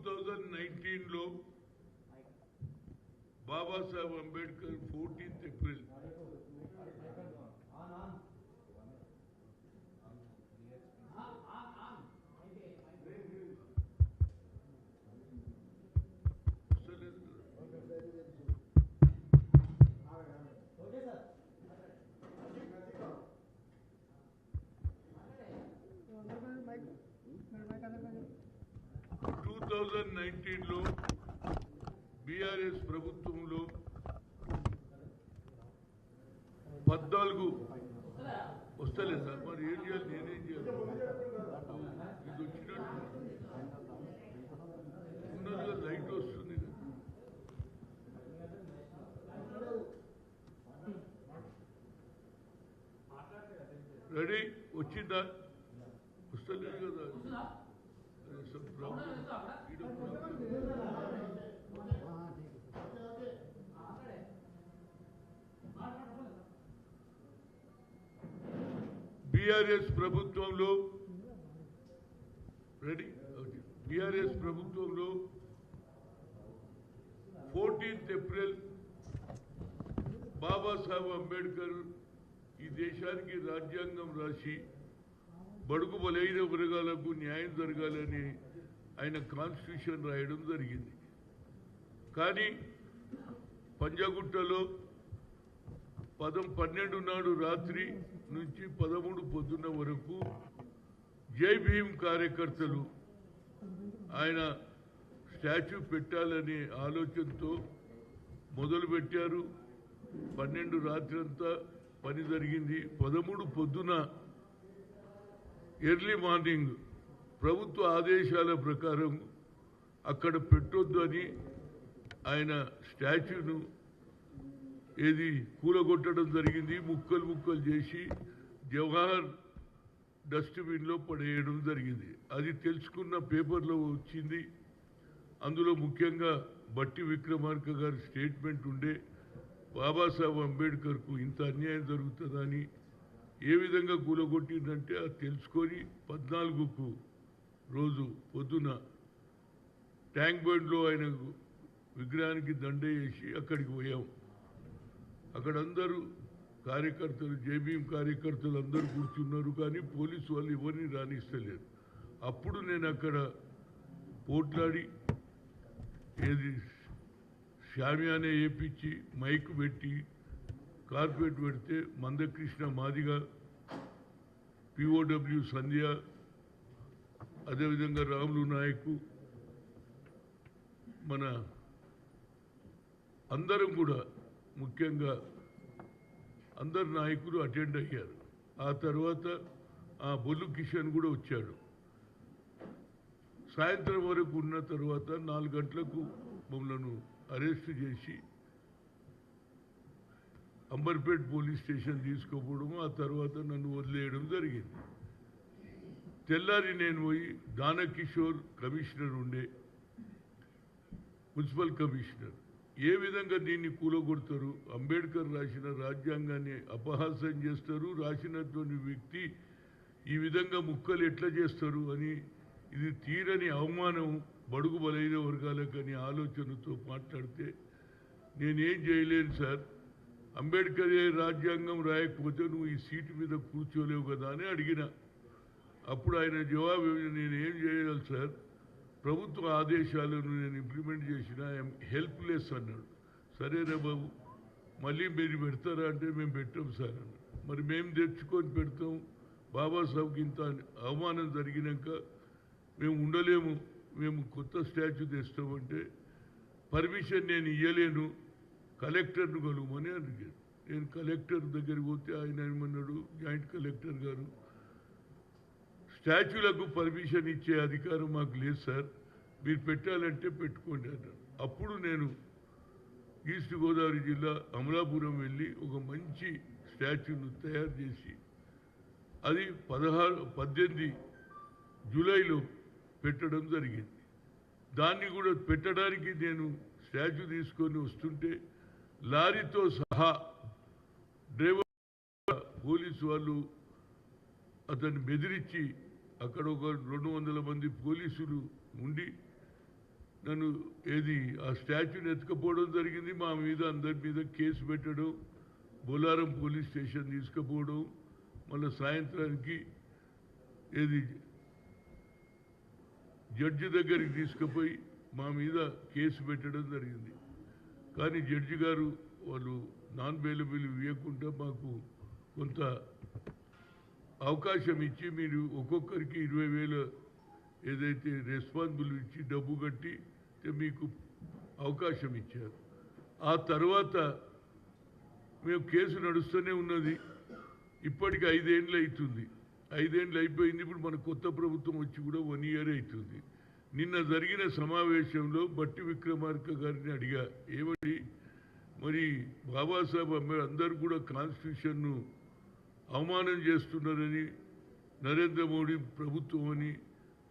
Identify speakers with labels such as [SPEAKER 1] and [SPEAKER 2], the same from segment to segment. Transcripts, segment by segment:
[SPEAKER 1] 2019 లో Babasaheb Ambedkar 14th April లో BRS ప్రభుత్వంలో 14 వస్తలేదు సార్. మరి ఏం చేయాలి, నేనేం చేయాలి? ఇది వచ్చినట్టు ఉన్నదిగా లైట్ వస్తుంది. రెడీ వచ్చిందా? వస్తలేదు కదా. బీఆర్ఎస్ ప్రభుత్వంలో రెడీ బీఆర్ఎస్ ప్రభుత్వంలో 14th April బాబాసాహెబ్ అంబేద్కర్ ఈ దేశానికి రాజ్యాంగం రాసి బడుగు బలైన వర్గాలకు న్యాయం జరగాలని ఆయన కాన్స్టిట్యూషన్ రాయడం జరిగింది. కానీ పంజాగుట్టలో 12 నాడు రాత్రి నుంచి 13 పొద్దున్న వరకు జై భీమ్ కార్యకర్తలు ఆయన స్టాచ్యూ పెట్టాలనే ఆలోచనతో మొదలుపెట్టారు. 12 రాత్రి అంతా పని జరిగింది. 13 పొద్దున ఎర్లీ మార్నింగ్ ప్రభుత్వ ఆదేశాల ప్రకారం అక్కడ పెట్టొద్దు అని ఆయన స్టాచ్యూను ఏది కూలగొట్టడం జరిగింది. ముక్కలు ముక్కలు చేసి జవహర్ డస్ట్బిన్లో పడేయడం జరిగింది. అది తెలుసుకున్న పేపర్లో వచ్చింది. అందులో ముఖ్యంగా బట్టి విక్రమార్క గారి స్టేట్మెంట్ ఉండే, బాబాసాహెబ్ అంబేద్కర్కు ఇంత అన్యాయం జరుగుతుందని ఏ విధంగా కూలగొట్టిందంటే అది తెలుసుకొని 14కు రోజు పొద్దున ట్యాంక్ బండ్లో ఆయన విగ్రహానికి దండ వేసి అక్కడికి పోయాం. అక్కడ అందరూ కార్యకర్తలు, జేబీఎం కార్యకర్తలు అందరూ కూర్చున్నారు. కానీ పోలీసు వాళ్ళు ఎవరిని రాణిస్తలేరు. అప్పుడు నేను అక్కడ పోట్లాడి ఏది షామియానే వేయించి మైక్ పెట్టి కార్పెట్ పెడితే మందకృష్ణ మాదిగ, పిఓడబ్ల్యూ సంధ్య, అదేవిధంగా రాములు నాయకు, మన అందరం కూడా ముఖ్యంగా అందరు నాయకులు అటెండ్ అయ్యారు. ఆ తర్వాత బొల్లు కిషన్ కూడా వచ్చాడు. సాయంత్రం వరకు ఉన్న తర్వాత 4 గంటలకు మమ్మల్ని అరెస్ట్ చేసి అంబర్పేట్ పోలీస్ స్టేషన్ తీసుకోపోవడం, ఆ తర్వాత నన్ను వదిలేయడం జరిగింది. తెల్లారి నేను పోయి దానకిషోర్ కమిషనర్ ఉండే, మున్సిపల్ కమిషనర్, ఏ విధంగా దీన్ని కూలగొడతారు, అంబేద్కర్ రాసిన రాజ్యాంగాన్ని అపహాస్యం చేస్తారు, రాసినటువంటి వ్యక్తి ఈ విధంగా ముక్కలు ఎట్లా చేస్తారు అని, ఇది తీరని అవమానం బడుగు బలైన వర్గాలకని ఆలోచనతో మాట్లాడితే, నేనేం చేయలేను సార్, అంబేద్కర్ రాజ్యాంగం రాయకపోతే నువ్వు ఈ సీటు మీద కూర్చోలేవు కదా అని అడిగిన. అప్పుడు ఆయన జవాబు, నేనేం చేయగలను సార్, ప్రభుత్వ ఆదేశాలను నేను ఇంప్లిమెంట్ చేసిన, ఐఎమ్ హెల్ప్లెస్ అన్నాడు. సరేరా బాబు, మళ్ళీ మీరు పెడతారా అంటే మేము పెట్టాం సార్ అన్నాడు. మరి మేము తెచ్చుకొని పెడతాం, బాబాసాహెబ్కి ఇంత అవమానం జరిగినాక మేము ఉండలేము, మేము కొత్త స్టాచ్యూ తెస్తామంటే పర్మిషన్ నేను ఇవ్వలేను, కలెక్టర్ను కలుగుమని అడిగాడు. నేను కలెక్టర్ దగ్గరికి పోతే ఆయన ఏమన్నాడు, జాయింట్ కలెక్టర్ గారు, స్టాచ్యూలకు పర్మిషన్ ఇచ్చే అధికారం మాకు లేదు సార్, మీరు పెట్టాలంటే పెట్టుకోండి అన్నాడు. అప్పుడు నేను ఈస్ట్ గోదావరి జిల్లా అమలాపురం వెళ్ళి ఒక మంచి స్టాచ్యూను తయారు చేసి అది 18 జూలైలో పెట్టడం జరిగింది. దాన్ని కూడా పెట్టడానికి నేను స్టాచ్యూ తీసుకొని వస్తుంటే లారీతో సహా డ్రైవర్ పోలీసు వాళ్ళు అతన్ని బెదిరించి, అక్కడ ఒక 200 మంది పోలీసులు ఉండి నన్ను ఏది ఆ స్టాచ్యూని ఎత్తుకపోవడం జరిగింది. మా మీద అందరి మీద కేసు పెట్టడం, బొలారం పోలీస్ స్టేషన్ తీసుకుపోవడం, మళ్ళీ సాయంత్రానికి ఏది జడ్జి దగ్గరికి తీసుకుపోయి మా మీద కేసు పెట్టడం జరిగింది. కానీ జడ్జి గారు వాళ్ళు నాన్ బెయిలబుల్ ఇవ్వకుండా మాకు కొంత అవకాశం ఇచ్చి మీరు ఒక్కొక్కరికి 20,000 ఏదైతే రెస్పాన్సిబుల్ ఇచ్చి డబ్బు కట్టి మీకు అవకాశం ఇచ్చారు. ఆ తర్వాత మేము కేసు నడుస్తూనే ఉన్నది. ఇప్పటికి 5 ఏళ్ళు అవుతుంది. 5 ఏళ్ళు అయిపోయింది. ఇప్పుడు మన కొత్త ప్రభుత్వం వచ్చి కూడా 1 ఇయర్ అవుతుంది. నిన్న జరిగిన సమావేశంలో బట్టి విక్రమార్క గారిని అడిగా, ఏమని మరి బాబాసాహెబ్ అంబేద్కర్ అందరూ కూడా కాన్స్టిట్యూషన్ను అవమానం చేస్తున్నారని, నరేంద్ర మోడీ ప్రభుత్వం అని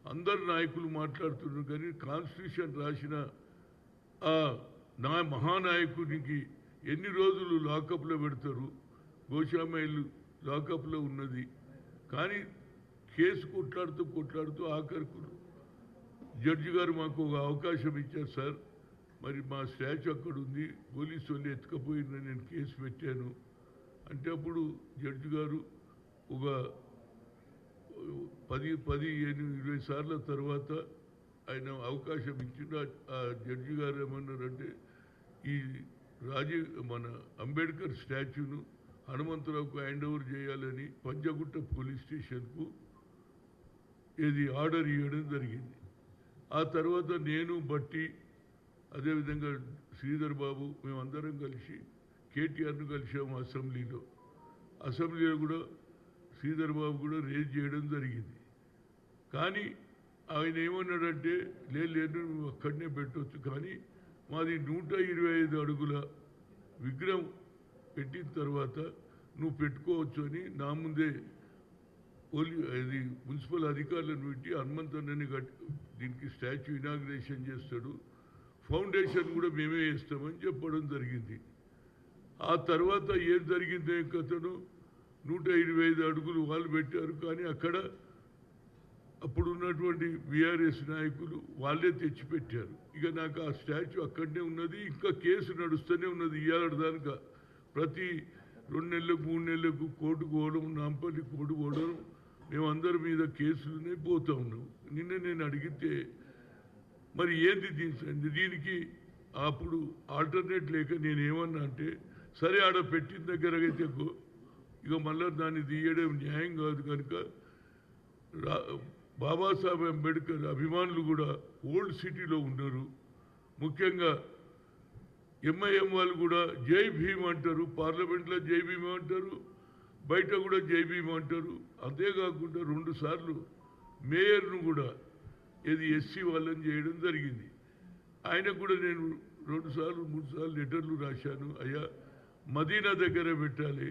[SPEAKER 1] అందరు నాయకులు మాట్లాడుతున్నారు. కానీ కాన్స్టిట్యూషన్ రాసిన ఆ మహానాయకునికి ఎన్ని రోజులు లాకప్లో పెడతారు? గోషామైలు లాకప్లో ఉన్నది. కానీ కేసు కొట్లాడుతూ ఆఖరికి జడ్జి గారు మాకు ఒక అవకాశం ఇచ్చారు. సార్ మరి మా స్టాచ్యూ అక్కడ ఉంది, పోలీసు వాళ్ళు ఎత్తుకపోయిందని నేను కేసు పెట్టాను అంటే అప్పుడు జడ్జి గారు ఒక 10-20 సార్ల తర్వాత ఆయన అవకాశం ఇచ్చిండు. ఆ జడ్జి గారు ఏమన్నారంటే ఈ మన అంబేద్కర్ స్టాచ్యూను హనుమంతరావుకు హ్యాండ్ ఓవర్ చేయాలని పంజగుట్ట పోలీస్ స్టేషన్కు ఇది ఆర్డర్ ఇవ్వడం జరిగింది. ఆ తర్వాత నేను బట్టి అదేవిధంగా శ్రీధర్ బాబు మేమందరం కలిసి కేటీఆర్ను కలిసాము అసెంబ్లీలో కూడా శ్రీధర్ బాబు కూడా రేజ్ చేయడం జరిగింది. కానీ ఆయన ఏమన్నాడంటే లేదు నువ్వు అక్కడనే పెట్టవచ్చు, కానీ మాది 125 అడుగుల విగ్రహం పెట్టిన తర్వాత నువ్వు పెట్టుకోవచ్చు అని నా ముందే అది మున్సిపల్ అధికారులను పెట్టి హనుమంతన్నని దీనికి స్టాచ్యూ ఇనాగ్రేషన్ చేస్తాడు, ఫౌండేషన్ కూడా మేమే వేస్తామని చెప్పడం జరిగింది. ఆ తర్వాత ఏం జరిగిందో కథను 125 అడుగులు వాళ్ళు పెట్టారు. కానీ అక్కడ అప్పుడు ఉన్నటువంటి బీఆర్ఎస్ నాయకులు వాళ్ళే తెచ్చిపెట్టారు. ఇక నాకు ఆ స్టాచ్యూ అక్కడనే ఉన్నది. ఇంకా కేసు నడుస్తూనే ఉన్నది. ఇవాళ దానిక ప్రతి 2 నెలలకు 3 నెలలకు కోర్టుకు పోవడం, నాంపల్లి కోర్టు పోవడం, మేమందరి మీద కేసులనే పోతూ ఉన్నాం. నిన్న నేను అడిగితే మరి ఏంది దీనికి అప్పుడు ఆల్టర్నేట్ లేక నేనేమన్నా అంటే సరే ఆడ పెట్టిన దగ్గర అయితే ఇక మళ్ళీ దాన్ని తీయడం న్యాయం కాదు కనుక బాబాసాహెబ్ అంబేద్కర్ అభిమానులు కూడా ఓల్డ్ సిటీలో ఉన్నారు. ముఖ్యంగా ఎంఐఎం వాళ్ళు కూడా జై భీమ్ అంటారు, పార్లమెంట్లో జై భీమ్ అంటారు, బయట కూడా జై భీమ్ అంటారు. అంతేకాకుండా 2 సార్లు మేయర్ను కూడా ఇది ఎస్సీ వాళ్ళని చేయడం జరిగింది. ఆయనకు కూడా నేను 2 సార్లు 3 సార్లు లెటర్లు రాశాను. అయ్యా మదీనా దగ్గర పెట్టాలి,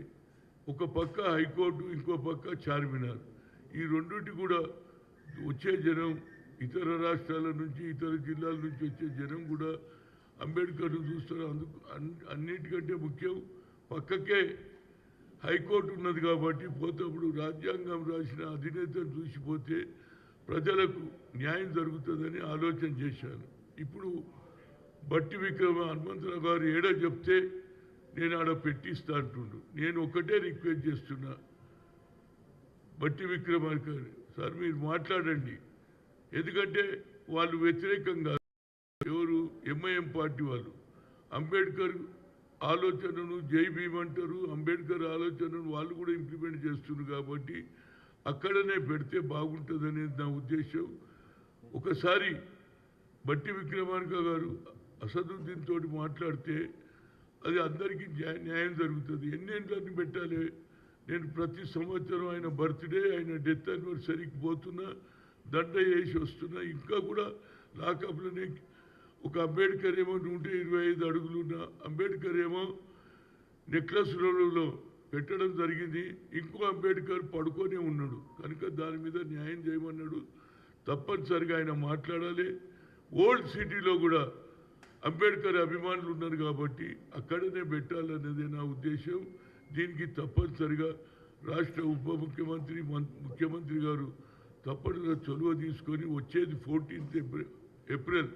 [SPEAKER 1] ఒక పక్క హైకోర్టు ఇంకో పక్క చార్మినార్, ఈ రెండింటి కూడా వచ్చే జనం ఇతర రాష్ట్రాల నుంచి ఇతర జిల్లాల నుంచి వచ్చే జనం కూడా అంబేద్కర్ను చూస్తారు. అందుకు అన్నిటికంటే ముఖ్యం పక్కకే హైకోర్టు ఉన్నది కాబట్టి పోతప్పుడు రాజ్యాంగం రాసిన అధినేతను చూసిపోతే ప్రజలకు న్యాయం జరుగుతుందని ఆలోచన చేశాను. ఇప్పుడు బట్టి హనుమంతరావు గారు ఏడా చెప్తే నేను ఆడ పెట్టిస్తా అంటుండు. నేను ఒకటే రిక్వెస్ట్ చేస్తున్నా, బట్టి విక్రమార్క సార్ మీరు మాట్లాడండి. ఎందుకంటే వాళ్ళు వ్యతిరేకంగా ఎవరు ఎంఐఎం పార్టీ వాళ్ళు అంబేద్కర్ ఆలోచనను జై భీమ్ అంటారు, అంబేద్కర్ ఆలోచనను వాళ్ళు కూడా ఇంప్లిమెంట్ చేస్తున్నారు. కాబట్టి అక్కడనే పెడితే బాగుంటుందనేది నా ఉద్దేశం. ఒకసారి బట్టి విక్రమార్క గారు అసదుద్దీన్ తోటి మాట్లాడితే అది అందరికీ న్యాయం జరుగుతుంది. ఎన్నేళ్ళని పెట్టాలి? నేను ప్రతి సంవత్సరం ఆయన బర్త్డే ఆయన డెత్ యానివర్సరీకి పోతున్నా, దండ వేసి వస్తున్నా. ఇంకా కూడా లాకప్లోనే ఒక అంబేద్కర్ ఏమో 125 అడుగులున్న అంబేద్కర్ ఏమో నెక్లెస్ రోడ్లో పెట్టడం జరిగింది. ఇంకో అంబేద్కర్ పడుకొనే ఉన్నాడు కనుక దాని మీద న్యాయం చేయమన్నాడు. తప్పనిసరిగా ఆయన మాట్లాడాలి. ఓల్డ్ సిటీలో కూడా అంబేద్కర్ అభిమానులు ఉన్నారు కాబట్టి అక్కడనే పెట్టాలనేది నా ఉద్దేశం. దీనికి తప్పనిసరిగా రాష్ట్ర ఉప ముఖ్యమంత్రి ముఖ్యమంత్రి గారు తప్పనిసరిగా చొరవ తీసుకొని వచ్చేది 14th ఏప్రిల్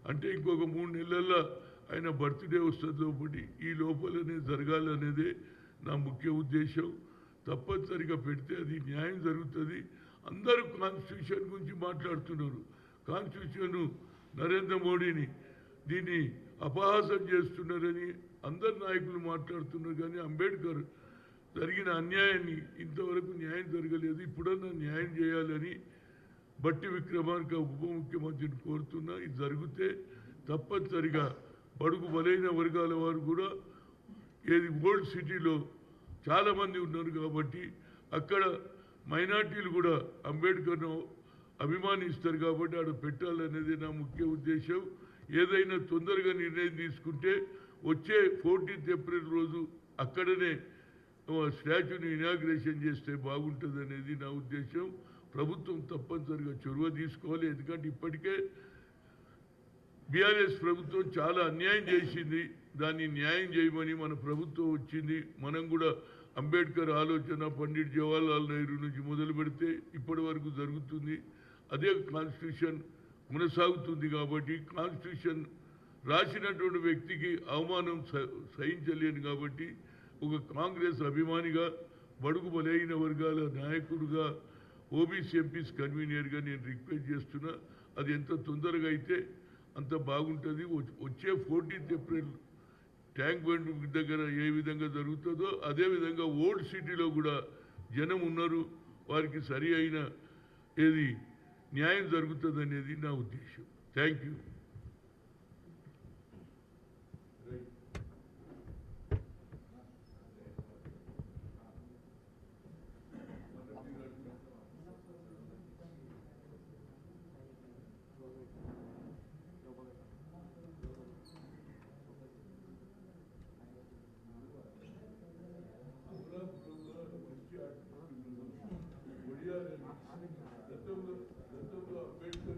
[SPEAKER 1] అంటే ఇంకొక 3 నెలల్లో ఆయన బర్త్డే వస్తుంది లోపలి ఈ లోపలనే జరగాలనేదే నా ముఖ్య ఉద్దేశం. తప్పనిసరిగా పెడితే అది న్యాయం జరుగుతుంది. అందరూ కాన్స్టిట్యూషన్ గురించి మాట్లాడుతున్నారు. కాన్స్టిట్యూషన్ నరేంద్ర మోడీని దీన్ని అపహాసం చేస్తున్నారని అందరు నాయకులు మాట్లాడుతున్నారు. కానీ అంబేద్కర్ జరిగిన అన్యాయాన్ని ఇంతవరకు న్యాయం జరగలేదు. ఇప్పుడన్నా న్యాయం చేయాలని బట్టి విక్రమార్క ఉప ముఖ్యమంత్రిని కోరుతున్నా. ఇది జరిగితే తప్పనిసరిగా బడుగు బలైన వర్గాల వారు కూడా ఏది ఓల్డ్ సిటీలో చాలామంది ఉన్నారు కాబట్టి అక్కడ మైనార్టీలు కూడా అంబేద్కర్ను అభిమానిస్తారు కాబట్టి ఆడ పెట్టాలనేది నా ముఖ్య ఉద్దేశం. ఏదైనా తొందరగా నిర్ణయం తీసుకుంటే వచ్చే 14th ఏప్రిల్ రోజు అక్కడనే స్టాచ్యూని ఇనాగ్రేషన్ చేస్తే బాగుంటుంది అనేది నా ఉద్దేశం. ప్రభుత్వం తప్పనిసరిగా చొరవ తీసుకోవాలి. ఎందుకంటే ఇప్పటికే బీఆర్ఎస్ ప్రభుత్వం చాలా అన్యాయం చేసింది. దాన్ని న్యాయం చేయమని మన ప్రభుత్వం వచ్చింది. మనం కూడా అంబేద్కర్ ఆలోచన పండిట్ జవహర్లాల్ నెహ్రూ నుంచి మొదలు పెడితే ఇప్పటి వరకు జరుగుతుంది. అదే కాన్స్టిట్యూషన్ కొనసాగుతుంది. కాబట్టి కాన్స్టిట్యూషన్ రాసినటువంటి వ్యక్తికి అవమానం సహించలేను. కాబట్టి ఒక కాంగ్రెస్ అభిమానిగా బడుగు బలైన వర్గాల నాయకుడుగా ఓబీసీ ఎంపీస్ కన్వీనర్గా నేను రిక్వెస్ట్ చేస్తున్నా. అది ఎంత తొందరగా అయితే అంత బాగుంటుంది. వచ్చే 14th ఏప్రిల్ ట్యాంక్ బండ్ దగ్గర ఏ విధంగా జరుగుతుందో అదేవిధంగా ఓల్డ్ సిటీలో కూడా జనం ఉన్నారు. వారికి సరి అయిన ఏది న్యాయం జరుగుతుంది అనేది నా ఉద్దేశం. Thank you. గతంలో అంబేద్కర్